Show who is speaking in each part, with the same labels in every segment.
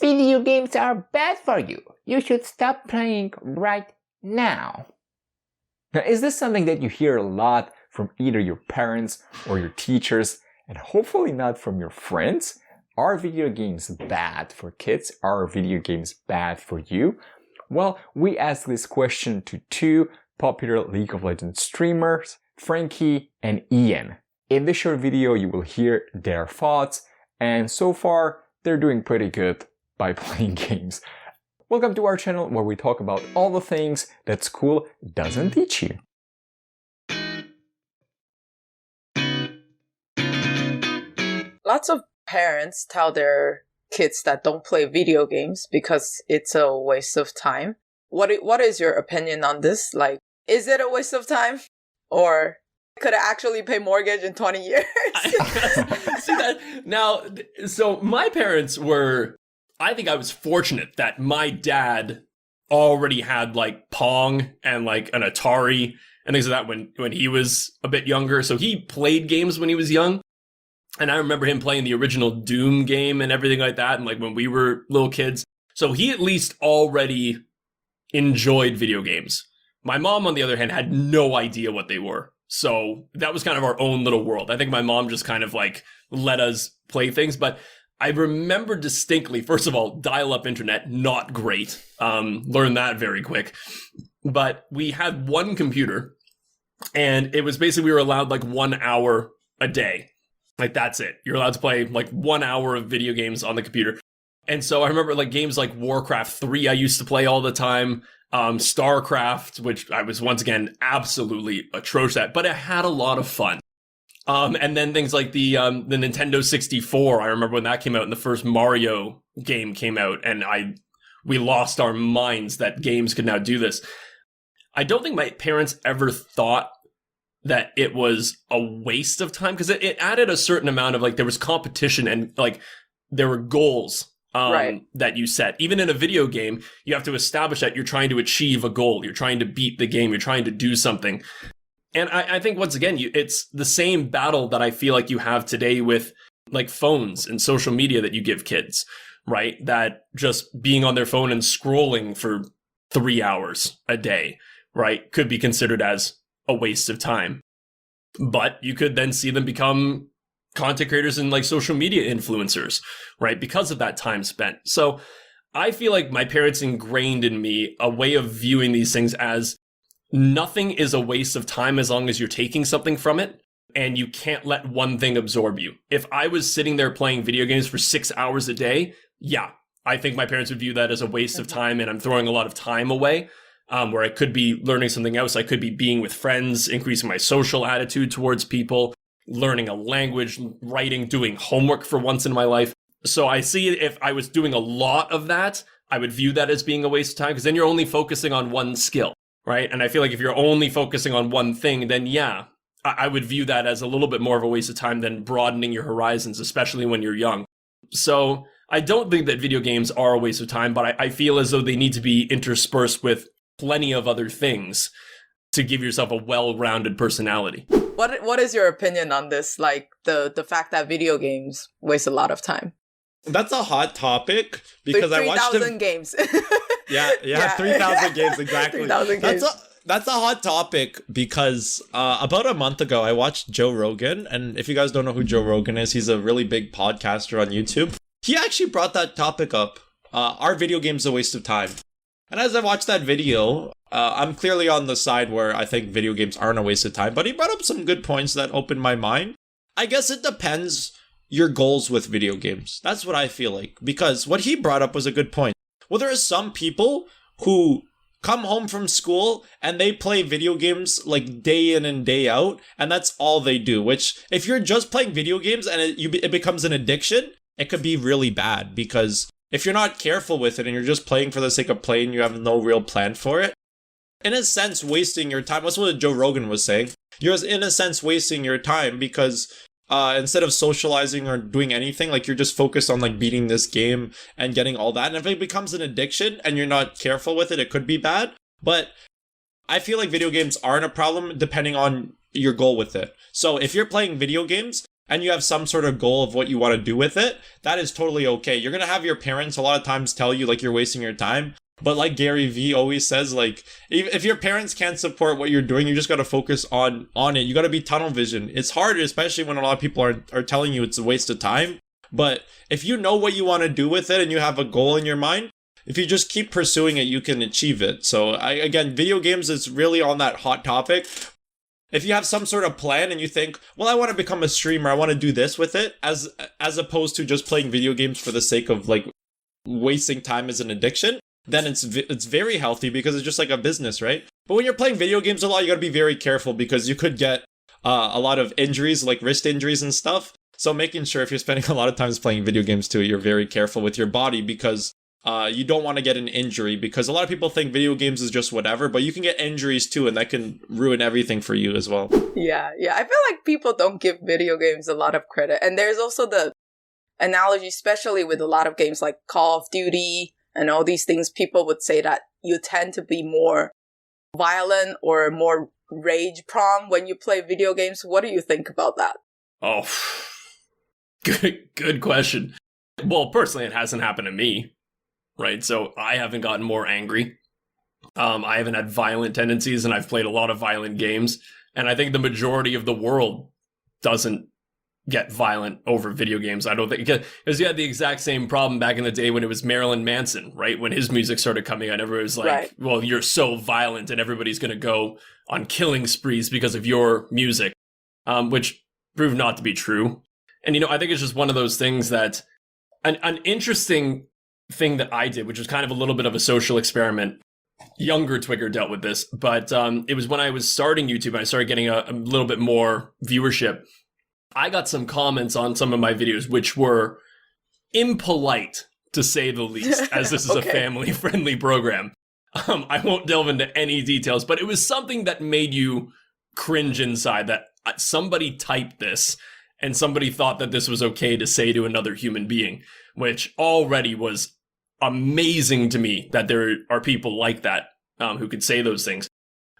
Speaker 1: Video games are bad for you. You should stop playing right now. Now, is this something that you hear a lot from either your parents or your teachers, and hopefully not from your friends? Are video games bad for kids? Are video games bad for you? Well, we asked this question to two popular League of Legends streamers, Frankie and Ian. In this short video, you will hear their thoughts, and so far, they're doing pretty good by playing games. Welcome to our channel where we talk about all the things that school doesn't teach you.
Speaker 2: Lots of parents tell their kids that don't play video games because it's a waste of time. What is your opinion on this? Like, is it a waste of time? Or could I actually pay mortgage in 20 years?
Speaker 3: See that? Now, so my parents were, I think I was fortunate that my dad already had like Pong and like an Atari and things like that when he was a bit younger. So he played games when he was young. And I remember him playing the original Doom game and everything like that. And like when we were little kids. So he at least already enjoyed video games. My mom, on the other hand, had no idea what they were. So that was kind of our own little world. I think my mom just kind of like let us play things. But I remember distinctly, first of all, dial-up internet, not great. Learned that very quick. But we had one computer and it was basically we were allowed like 1 hour a day. Like, that's it. You're allowed to play like 1 hour of video games on the computer. And so I remember like games like Warcraft 3 I used to play all the time. StarCraft, which I was once again absolutely atrocious at, but I had a lot of fun. And then things like the Nintendo 64. I remember when that came out and the first Mario game came out, and we lost our minds that games could now do this. I don't think my parents ever thought that it was a waste of time because it added a certain amount of like there was competition and like there were goals right. that you set. Even in a video game, you have to establish that you're trying to achieve a goal. You're trying to beat the game. You're trying to do something. And I think once again, it's the same battle that I feel like you have today with like phones and social media that you give kids, right? That just being on their phone and scrolling for 3 hours a day, right, could be considered as a waste of time. But you could then see them become content creators and like social media influencers, right? Because of that time spent. So I feel like my parents ingrained in me a way of viewing these things as nothing is a waste of time as long as you're taking something from it, and you can't let one thing absorb you. If I was sitting there playing video games for 6 hours a day, yeah, I think my parents would view that as a waste of time and I'm throwing a lot of time away. Where I could be learning something else. I could be being with friends, increasing my social attitude towards people, learning a language, writing, doing homework for once in my life. So I see if I was doing a lot of that, I would view that as being a waste of time because then you're only focusing on one skill, right? And I feel like if you're only focusing on one thing, then yeah, I would view that as a little bit more of a waste of time than broadening your horizons, especially when you're young. So I don't think that video games are a waste of time, but I feel as though they need to be interspersed with plenty of other things to give yourself a well-rounded personality.
Speaker 2: What is your opinion on this? Like the fact that video games waste a lot of time.
Speaker 4: That's a hot topic because I watched
Speaker 2: 3,000 games.
Speaker 4: yeah, 3,000 games exactly.
Speaker 2: 3,000 games.
Speaker 4: That's a hot topic because about a month ago I watched Joe Rogan, and if you guys don't know who Joe Rogan is, he's a really big podcaster on YouTube. He actually brought that topic up. Are video games a waste of time? And as I watched that video, I'm clearly on the side where I think video games aren't a waste of time, but he brought up some good points that opened my mind. I guess it depends your goals with video games. That's what I feel like, because what he brought up was a good point. Well, there are some people who come home from school and they play video games like day in and day out, and that's all they do, which if you're just playing video games and it becomes an addiction, it could be really bad because if you're not careful with it and you're just playing for the sake of playing, you have no real plan for it, in a sense, wasting your time. That's what Joe Rogan was saying. You're, in a sense, wasting your time because instead of socializing or doing anything, like you're just focused on like beating this game and getting all that. And if it becomes an addiction and you're not careful with it, it could be bad. But I feel like video games aren't a problem depending on your goal with it. So if you're playing video games and you have some sort of goal of what you want to do with it, that is totally okay. You're going to have your parents a lot of times tell you like you're wasting your time. But like Gary Vee always says, like, if your parents can't support what you're doing, you just got to focus on it. You got to be tunnel vision. It's hard, especially when a lot of people are telling you it's a waste of time. But if you know what you want to do with it and you have a goal in your mind, if you just keep pursuing it, you can achieve it. So again, video games is really on that hot topic. If you have some sort of plan and you think, well, I want to become a streamer, I want to do this with it, as opposed to just playing video games for the sake of like wasting time as an addiction, then it's very healthy because it's just like a business, right? But when you're playing video games a lot, you got to be very careful because you could get a lot of injuries, like wrist injuries and stuff. So making sure if you're spending a lot of times playing video games too, you're very careful with your body because you don't want to get an injury, because a lot of people think video games is just whatever, but you can get injuries too, and that can ruin everything for you as well.
Speaker 2: Yeah. I feel like people don't give video games a lot of credit. And there's also the analogy, especially with a lot of games like Call of Duty and all these things, people would say that you tend to be more violent or more rage-prone when you play video games. What do you think about that?
Speaker 3: Oh, good question. Well, personally, it hasn't happened to me, right? So I haven't gotten more angry. I haven't had violent tendencies, and I've played a lot of violent games. And I think the majority of the world doesn't get violent over video games. I don't think, because you had the exact same problem back in the day when it was Marilyn Manson, right? When his music started coming out, everybody was like, right, well, you're so violent and everybody's going to go on killing sprees because of your music, which proved not to be true. And, I think it's just one of those things that an interesting thing that I did, which was kind of a little bit of a social experiment. Younger Twigger dealt with this, but it was when I was starting YouTube and I started getting a little bit more viewership. I got some comments on some of my videos which were impolite, to say the least, as this is a family-friendly program. I won't delve into any details, but it was something that made you cringe inside, that somebody typed this and somebody thought that this was okay to say to another human being, which already was amazing to me that there are people like that who could say those things.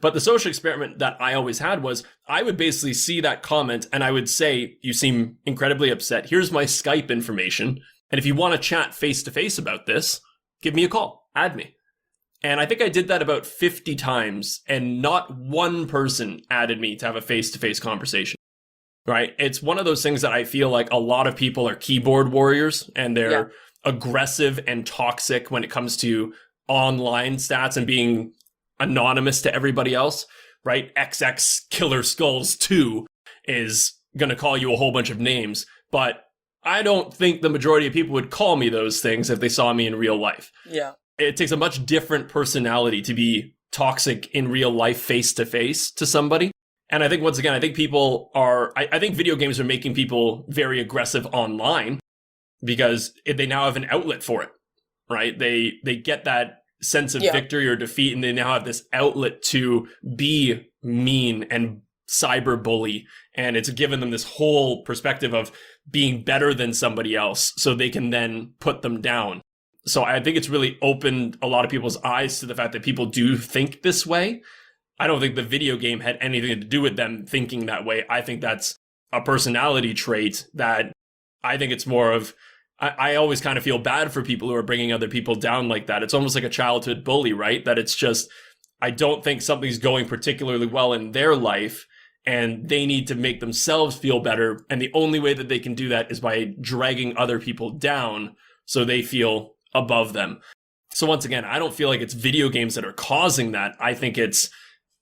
Speaker 3: But the social experiment that I always had was I would basically see that comment and I would say, you seem incredibly upset. Here's my Skype information. And if you want to chat face to face about this, give me a call, add me. And I think I did that about 50 times and not one person added me to have a face to face conversation, right? It's one of those things that I feel like a lot of people are keyboard warriors and they're aggressive and toxic when it comes to online stats and being anonymous to everybody else, right? XX Killer Skulls 2 is going to call you a whole bunch of names, but I don't think the majority of people would call me those things if they saw me in real life.
Speaker 2: Yeah.
Speaker 3: It takes a much different personality to be toxic in real life face to face to somebody. And I think, once again, I think people are, I think video games are making people very aggressive online because they now have an outlet for it, right? They get that sense of victory or defeat, and they now have this outlet to be mean and cyberbully, and it's given them this whole perspective of being better than somebody else so they can then put them down. So I think it's really opened a lot of people's eyes to the fact that people do think this way. I don't think the video game had anything to do with them thinking that way. I think that's a personality trait that I think it's more of, I always kind of feel bad for people who are bringing other people down like that. It's almost like a childhood bully, right? That it's just, I don't think something's going particularly well in their life and they need to make themselves feel better. And the only way that they can do that is by dragging other people down so they feel above them. So once again, I don't feel like it's video games that are causing that. I think it's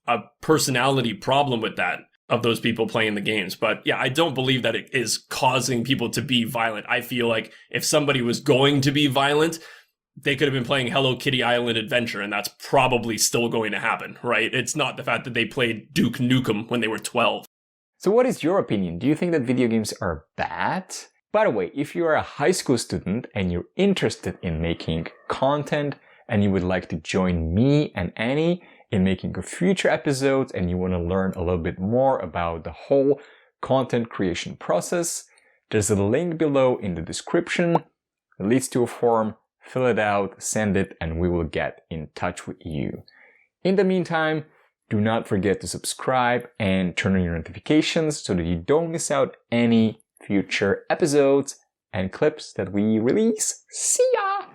Speaker 3: a personality problem with that, of those people playing the games. But yeah, I don't believe that it is causing people to be violent. I feel like if somebody was going to be violent, they could have been playing Hello Kitty Island Adventure, and that's probably still going to happen, right? It's not the fact that they played Duke Nukem when they were 12.
Speaker 1: So what is your opinion? Do you think that video games are bad? By the way, if you are a high school student and you're interested in making content and you would like to join me and Annie in making future episodes and you want to learn a little bit more about the whole content creation process, there's a link below in the description. It leads to a form. Fill it out, send it, and we will get in touch with you. In the meantime, do not forget to subscribe and turn on your notifications so that you don't miss out any future episodes and clips that we release. See ya!